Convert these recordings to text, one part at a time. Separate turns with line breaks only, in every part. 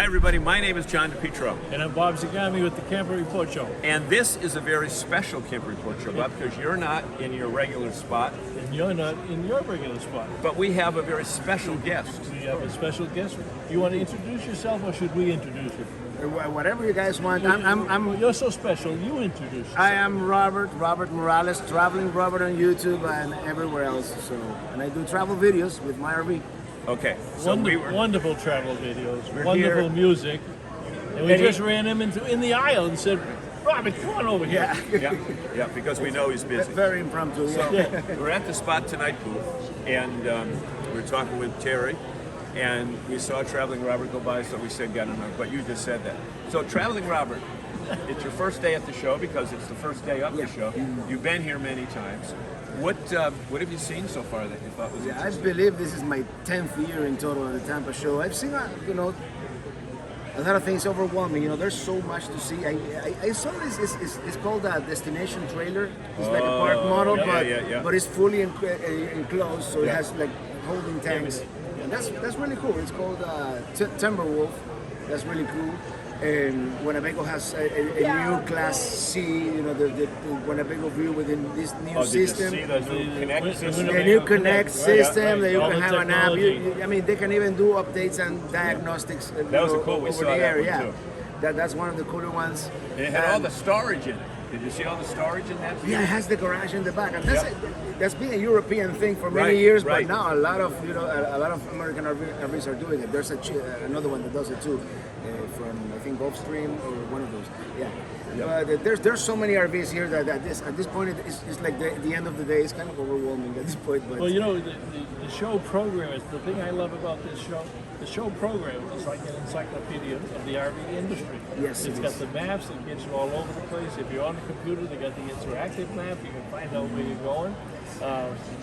everybody. My name is John DePietro.
And I'm Bob Zagami with the Camper Report Show.
And this is a very special Camper Report Show, Bob, because you're not in your regular spot.
And you're not in your regular spot.
But we have a very special guest.
We have a special guest. You want to introduce yourself, or should we introduce you?
Whatever you guys want.
You're so special. You introduce yourself.
I am Robert Morales, Traveling Robert on YouTube and everywhere else. And I do travel videos with my RV.
Okay. So
wonderful travel videos,
we're
wonderful
here.
music. And we just ran him in the aisle and said, Robert, come on over here.
Yeah, because we know he's busy.
Very impromptu.
So we're at the Spot Tonight booth, and we're talking with Terry, and we saw Traveling Robert go by, so we said, got enough. But you just said that. So Traveling Robert, it's your first day at the show because it's the first day of the show. You've been here many times. What have you seen so far that you thought was interesting?
I believe this is my 10th year in total at the Tampa show. I've seen a lot of things overwhelming. There's so much to see. I saw this. It's called a destination trailer. It's like a park model, but it's fully enclosed, so it has like holding tanks. And that's really cool. It's called Timberwolf. That's really cool. And Winnebago has a new Class C, the Winnebago view within this new system.
Did you see the new Connect system?
The new Connect system that you
All
can
the
have an app.
technology.
They can even do updates and diagnostics.
That was a cool. We
over
saw
the
that
air.
one too.
That's one of the cooler ones.
And it had all the storage in it. Did you see all the storage in that?
Yeah, it has the garage in the back, and that's been a European thing for many
Right,
years.
right.
But now a lot of American RVs are doing it. There's another one that does it too, from I think Gulfstream or one of those. Yeah. But there's so many RVs here that at this point it's like the end of the day. It's kind of overwhelming at this point. But
Well, the show program is the thing I love about this show. The show program is like an encyclopedia of the RV industry.
Yes,
It's
it
got
is.
the maps that gets you all over the place. If you're on the computer, they got the interactive map. You can find out where you're going.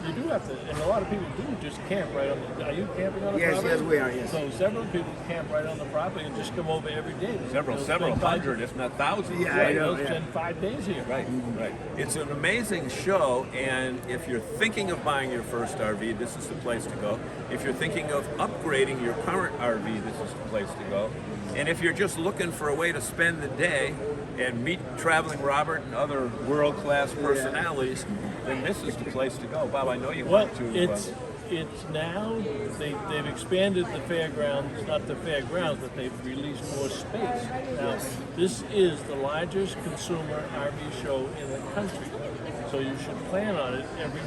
You do have to, and a lot of people do just camp right on the. Are you camping on the property?
Yes, we are. Yes.
So several people camp right on the property and just come over every day.
Several hundred, if not thousands.
Yeah, I know.
They'll spend 5 days here.
Right. It's an amazing show, and if you're thinking of buying your first RV, this is the place to go. If you're thinking of upgrading your current RV, this is the place to go. And if you're just looking for a way to spend the day and meet Traveling Robert and other world-class personalities, then this is the place to go. Bob, I know you want to.
It's now they've expanded the fairgrounds, not the fairgrounds, but they've released more space. Now, this is the largest consumer RV show in the country, so you should plan on it every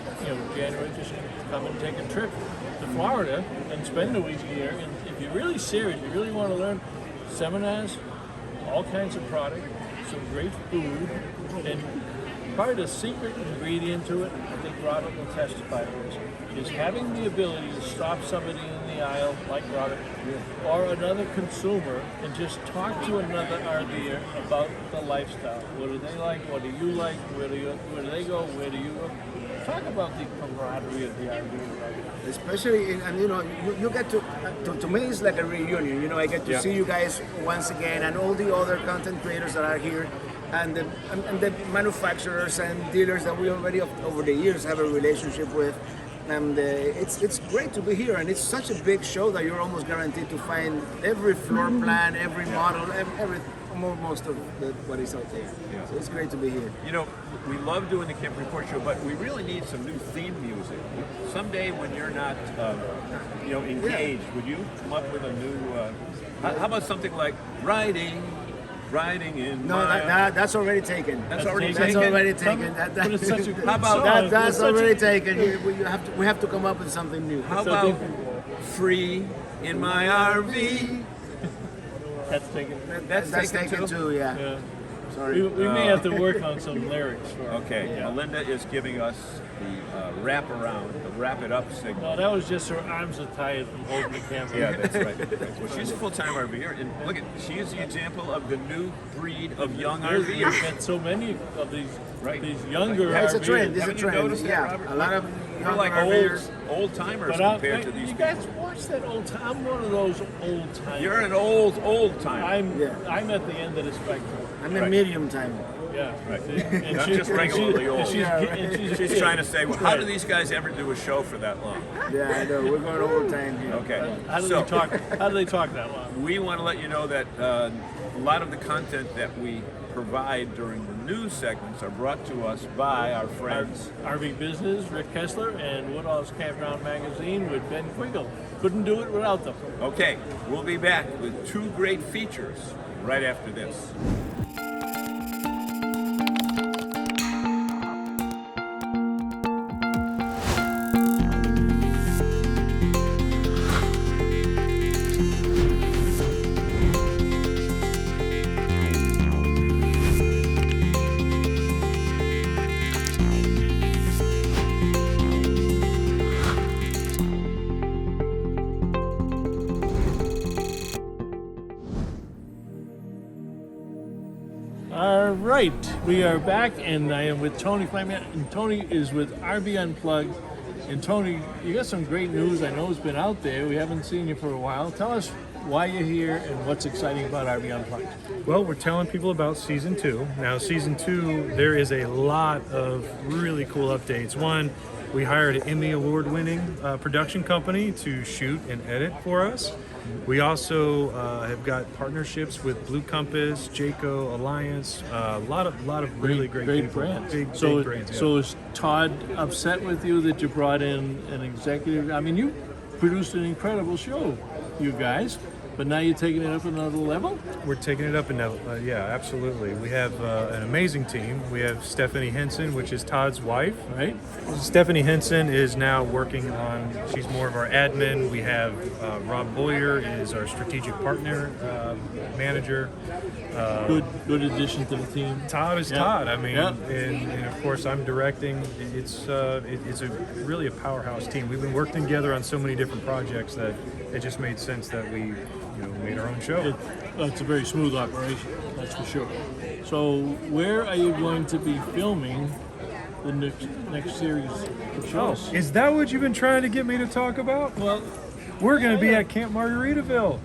January. Just come and take a trip to Florida and spend a week here. And if you're really serious, you really want to learn, seminars, all kinds of product, some great food, and probably the secret ingredient to it, I think Robert will testify to this, is having the ability to stop somebody in the aisle like Robert or another consumer and just talk to another RVer about the lifestyle. What do they like? What do you like? Where do they go? Where do you go? Talk about the camaraderie of the RV.
Especially, you get to me, it's like a reunion. I get to see you guys once again, and all the other content creators that are here, and the manufacturers and dealers that we already over the years have a relationship with. And it's great to be here, and it's such a big show that you're almost guaranteed to find every floor plan, every model, most of what is out there. So it's great to be here.
We love doing the Camp Report Show, but we really need some new theme music. Someday when you're not, engaged, would you come up with a new? How about something like riding in?
No, that's already taken.
That's already
That's
taken.
already taken.
But it's such a good
How about
song.
That's already taken. We have to come up with something new.
How about free in my RV?
That's taken.
That's taken too.
Yeah. Sorry.
We may have to work on some lyrics for it.
Okay,
Yeah.
Melinda is giving us the wrap around, the wrap it up signal.
No, that was just her arms are tired from holding the camera.
Yeah, that's right. Well, she's a full-time RVer, and look she is the example of the new breed of young
We've
RVers.
got so many of these
Right.
these younger
Yeah, it's a
RVers.
trend. It's a
Haven't you
trend.
noticed that,
Yeah,
Robert?
a lot of
We're
young
like
RVers.
old timers
But
compared to these
you
people.
guys watch that old time. I'm one of those old timers.
You're an old timer.
I'm at the end of the spectrum.
I'm a medium timer.
Yeah.
Right.
And
Not
she-
just regularly old. She's trying to say, well, how do these guys ever do a show for that long?
Yeah, I know. We're going overtime here.
Okay.
How do
So
they talk? How do they talk that long?
we want to let you know that a lot of the content that we provide during the news segments are brought to us by our friends.
RV Business, Rick Kessler, and Woodall's Campground Magazine with Ben Quiggle. Couldn't do it without them.
Okay, we'll be back with 2 great features right after this.
All right, we are back, and I am with Tony Flaman, and Tony is with RV Unplugged. And Tony, you got some great news. I know it's been out there. We haven't seen you for a while. Tell us why you're here and what's exciting about RV Unplugged.
Well, we're telling people about season 2. Now, season 2, there is a lot of really cool updates. One, we hired an Emmy Award-winning production company to shoot and edit for us. We also have got partnerships with Blue Compass, Jayco, Alliance, a lot of really great people.
brands.
Big brands. Yeah.
So is Todd upset with you that you brought in an executive? I mean, you produced an incredible show, you guys, but now you're taking it up another level?
We're taking it up another, yeah, absolutely. We have an amazing team. We have Stephanie Henson, which is Todd's wife.
Right?
Stephanie Henson is now working on, she's more of our admin. We have Rob Boyer is our strategic partner manager.
Good addition to the team.
Todd is
Yeah.
Todd. I mean,
Yeah.
and of course I'm directing. It's a really a powerhouse team. We've been working together on so many different projects that it just made sense that we made our own show.
It's a very smooth operation, that's for sure. So where are you going to be filming the next series of shows?
Is that what you've been trying to get me to talk about?
Well,
We're going to be at Camp Margaritaville.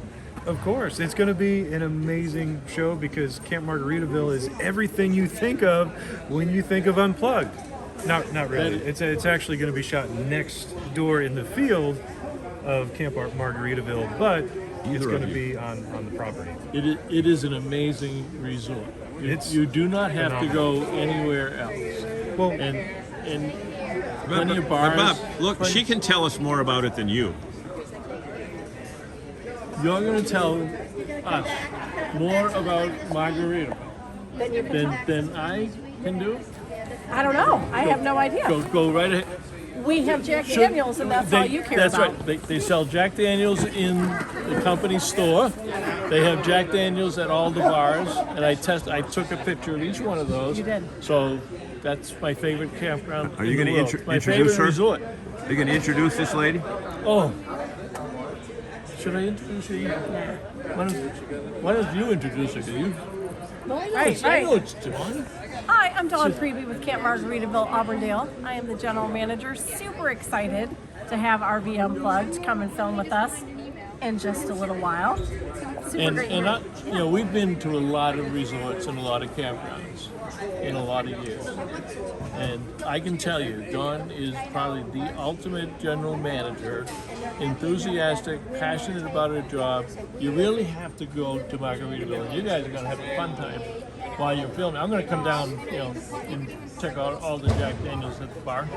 Of course, it's going to be an amazing show because Camp Margaritaville is everything you think of when you think of Unplugged. Not really. It's actually going to be shot next door in the field of Camp Margaritaville, but it's going to be on the property.
it is an amazing resort. You do not have to go anywhere else.
Well,
And plenty of bars.
Bob, look,
plenty-
she can tell us more about it than you.
You're going to tell us more about Margaritaville than I can do.
I don't know. I have no idea.
Go right ahead.
We have Jack Daniels, and that's all you care
that's
about.
right. They sell Jack Daniels in the company store. They have Jack Daniels at all the bars, and I took a picture of each one of those.
You did.
So that's my favorite campground.
Are you
going
gonna
to my
introduce
favorite
her?
resort.
Are you going to introduce this lady?
Oh, should I introduce you? Why don't you introduce her? 'Cause you,
Right,
I know
right.
it's Dawn.
Hi, I'm Dawn Preby with Camp Margaritaville, Auburndale. I am the general manager. Super excited to have RV Unplugged come and film with us in just a little while. Super
And
great.
we've been to a lot of resorts and a lot of campgrounds in a lot of years. And I can tell you, Dawn is probably the ultimate general manager, enthusiastic, passionate about her job. You really have to go to Margaritaville, and you guys are going to have a fun time while you're filming. I'm going to come down, and check out all the Jack Daniels at the bar,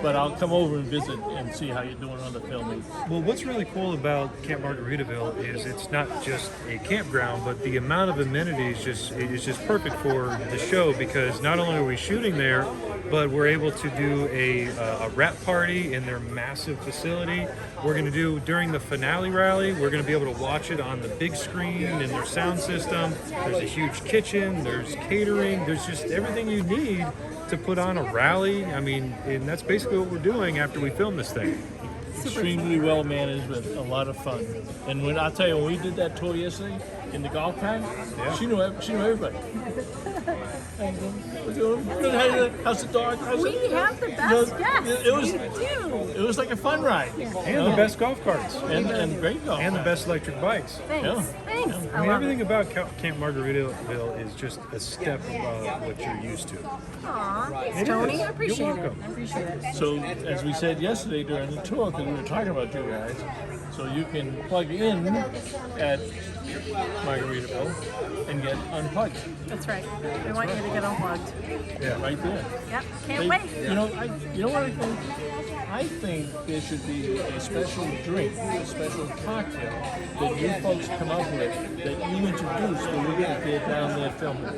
but I'll come over and visit and see how you're doing on the filming.
well, what's really cool about Camp Margaritaville is it's not just a campground, but the amount of amenities is just perfect for the show because not only are we shooting there, but we're able to do a wrap party in their massive facility. We're going to do during the finale rally. We're going to be able to watch it on the big screen in their sound system. There's a huge kitchen. There's catering. There's just everything you need to put on a rally. I mean, and that's basically what we're doing after we film this thing.
Extremely well managed with a lot of fun. And I'll tell you, when we did that tour yesterday in the golf cart, she knew everybody. doing? How's the dog?
We have the best guests.
It was,
We do.
it was like a fun ride.
And the best golf carts.
And great golf.
And the best electric bikes.
Thanks.
Yeah.
Thanks.
I mean,
I love
everything
it.
about Camp Margaritaville is just a step above what you're used to.
Aw, thanks,
It
Tony.
is.
I appreciate
You're
it.
welcome.
I appreciate it.
So, as we said yesterday during the tour, because we were talking about you guys, so you can plug in at Margaritaville and get unplugged
That's right. We want you to get unplugged.
right there.
Yep. Can't
They-
wait.
You know, you know what I think? I think there should be a special drink, a special cocktail that you folks come up with that you introduce that we get there down there filming.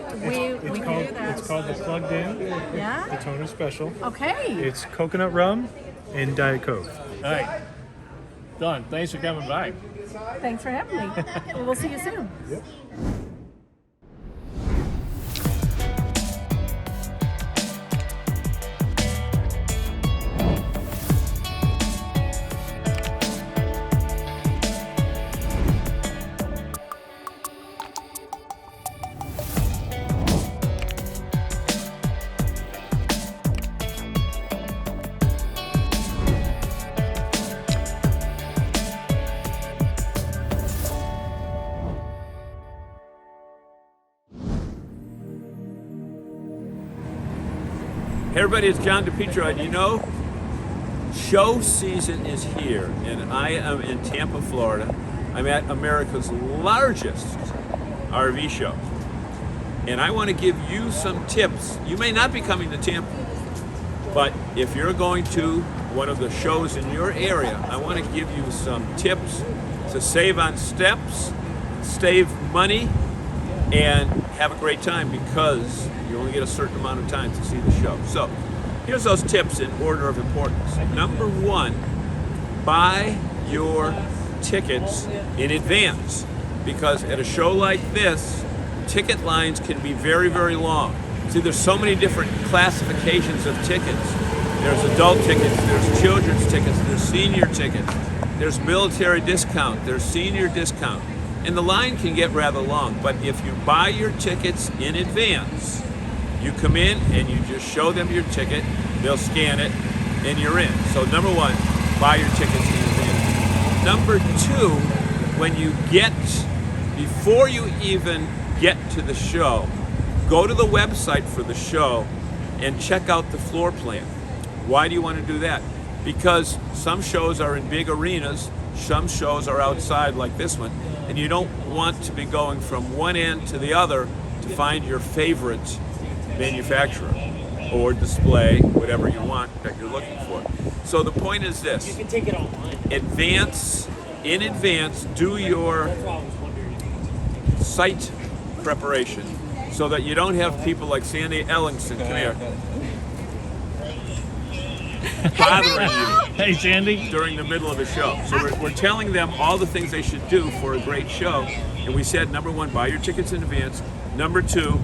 We can do that.
It's called the Plugged In, the
Yeah?
Toner Special.
Okay.
It's coconut rum and Diet Coke.
All right. Don, thanks for coming by.
Thanks for having me. And we'll see you soon.
Hey everybody, it's John DePietro, and you know, show season is here, and I am in Tampa, Florida. I'm at America's largest RV show, and I want to give you some tips. You may not be coming to Tampa, but if you're going to one of the shows in your area, I want to give you some tips to save on steps, save money, and have a great time, because you only get a certain amount of time to see the show. So here's those tips in order of importance. Number one, buy your tickets in advance, because at a show like this, ticket lines can be very, very long. See, there's so many different classifications of tickets. There's adult tickets, there's children's tickets, there's senior tickets, there's military discount, there's senior discount. And the line can get rather long, but if you buy your tickets in advance, you come in and you just show them your ticket, they'll scan it, and you're in. So number one, buy your tickets in advance. Number two, when you get, before you even get to the show, go to the website for the show and check out the floor plan. Why do you want to do that? Because some shows are in big arenas, some shows are outside like this one, and you don't want to be going from one end to the other to find your favorite manufacturer or display, whatever you want that you're looking for. So the point is this:
You can take it online.
in advance, do your site preparation so that you don't have people like Sandy Ellingson, come here, bothering you
Hey, Sandy.
during the middle of a show. So we're telling them all the things they should do for a great show. And we said, number one, buy your tickets in advance. Number two,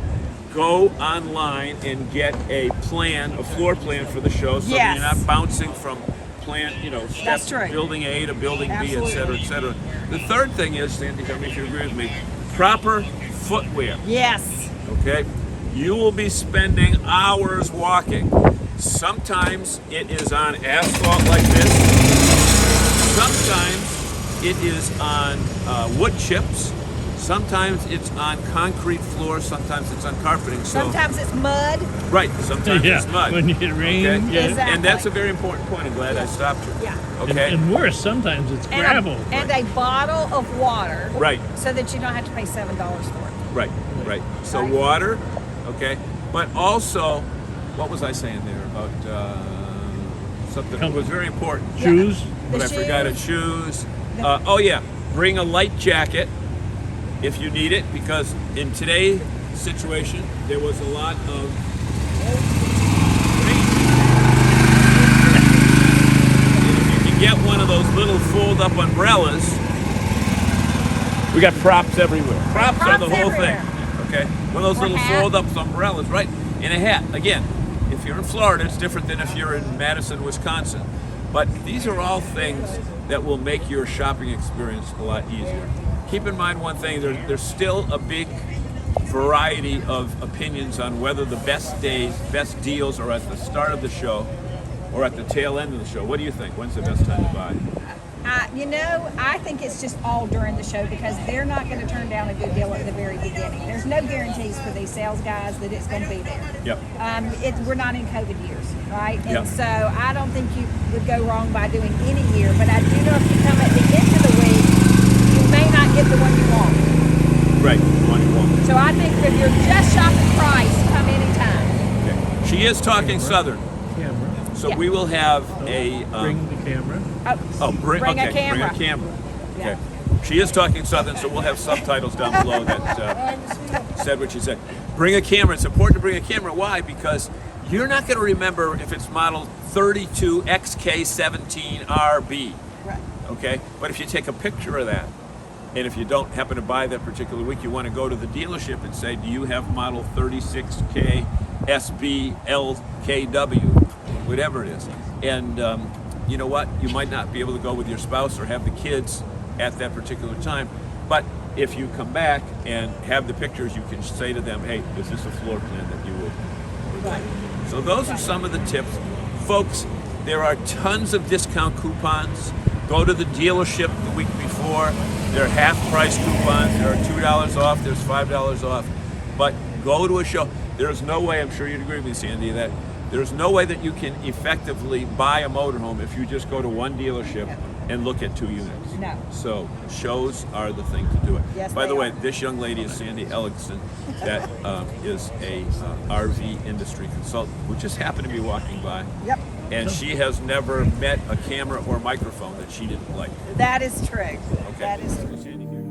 go online and get a plan, a floor plan for the show, so that
Yes.
you're not bouncing from plan, steps,
right.
building A to building B, et
Absolutely.
cetera, et cetera. The third thing is, Sandy, tell me if you agree with me, proper footwear.
Yes.
Okay? You will be spending hours walking. Sometimes it is on asphalt like this. Sometimes it is on wood chips. Sometimes it's on concrete floor. Sometimes it's on carpeting. So,
Sometimes it's mud.
right. Sometimes it's mud.
When it rains.
Okay?
Yeah.
Exactly.
And that's a very important point. I'm glad I stopped you.
Yeah.
Okay?
And worse, sometimes it's
And
gravel.
and a bottle of water.
Right.
So that you don't have to pay $7 for it.
Right, right. So
Right.
water, okay, but also, what was I saying there about something that was very important?
Shoes.
But I
The
forgot it.
shoes.
Shoes. Oh yeah, bring a light jacket if you need it, because in today's situation there was a lot of rain. And if you can get one of those little fold-up umbrellas. We got props everywhere. Props are the
Props
whole
everywhere.
thing. Okay? One of those
Or
little
hat.
fold-up umbrellas, right? And a hat. Again, if you're in Florida, it's different than if you're in Madison, Wisconsin. But these are all things that will make your shopping experience a lot easier. Keep in mind one thing, there's still a big variety of opinions on whether the best days, best deals are at the start of the show or at the tail end of the show. What do you think? When's the best time to buy?
I think it's just all during the show because they're not going to turn down a good deal at the very beginning. There's no guarantees for these sales guys that it's going to be there.
Yep.
We're not in COVID years, right? And
Yep.
so I don't think you would go wrong by doing any year, but I do know if you come at the end of the week, you may not get the one you want.
Right, the one you want.
So I think if you're just shopping price, come anytime.
Okay. She is talking Southern,
Camera.
so
Yeah.
we will have a.
Bring the camera.
Bring
Bring a
okay,
camera.
Bring a camera.
Yeah.
Okay. She is talking Southern, so we'll have subtitles down below that said what she said. Bring a camera. It's important to bring a camera. Why? Because you're not going to remember if it's model 32XK17RB.
Right.
Okay? But if you take a picture of that, and if you don't happen to buy that particular week, you want to go to the dealership and say, do you have model 36KSBLKW, whatever it is. And you know what? You might not be able to go with your spouse or have the kids at that particular time. But if you come back and have the pictures, you can say to them, hey, is this a floor plan that you would like? So those are some of the tips. Folks, there are tons of discount coupons. Go to the dealership the week before. There are half-price coupons. There are $2 off. There's $5 off. But go to a show. There's no way, I'm sure you'd agree with me, Sandy, that there's no way that you can effectively buy a motorhome if you just go to one dealership and look at two units.
No.
So shows are the thing to do it.
Yes,
By the
they
way,
are.
this young lady is Sandy Ellickson, that is a RV industry consultant who just happened to be walking by.
Yep.
And she has never met a camera or microphone that she didn't like.
That is true.
Okay.
That is true.
Sandy here.